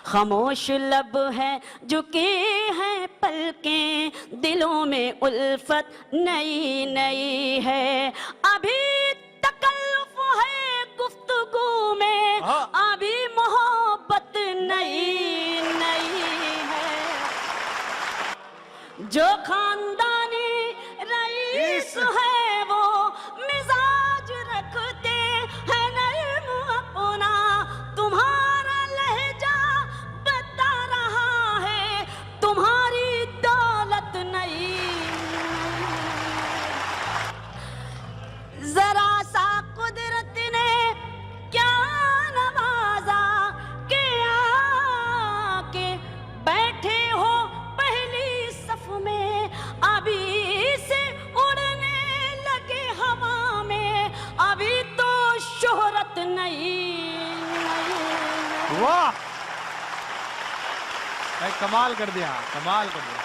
खामोश लब है झुकी हैं पलकें, दिलों में उल्फत नई नई है। अभी तकल्लुफ है गुफ्तगू में, अभी मोहब्बत नई नई है। जो खानदानी रईस है वो मिजाज रखते हैं नर्म अपना, तुम्हारा लहजा बता रहा है तुम्हारी दौलत नहीं। जरा सा कुदरत ने क्या नवाजा के आके बैठे हो पहली सफ में, अभी से उड़ने लगे हवा में, अभी तो शोहरत नहीं। वाह, कमाल कर दिया, कमाल कर दिया।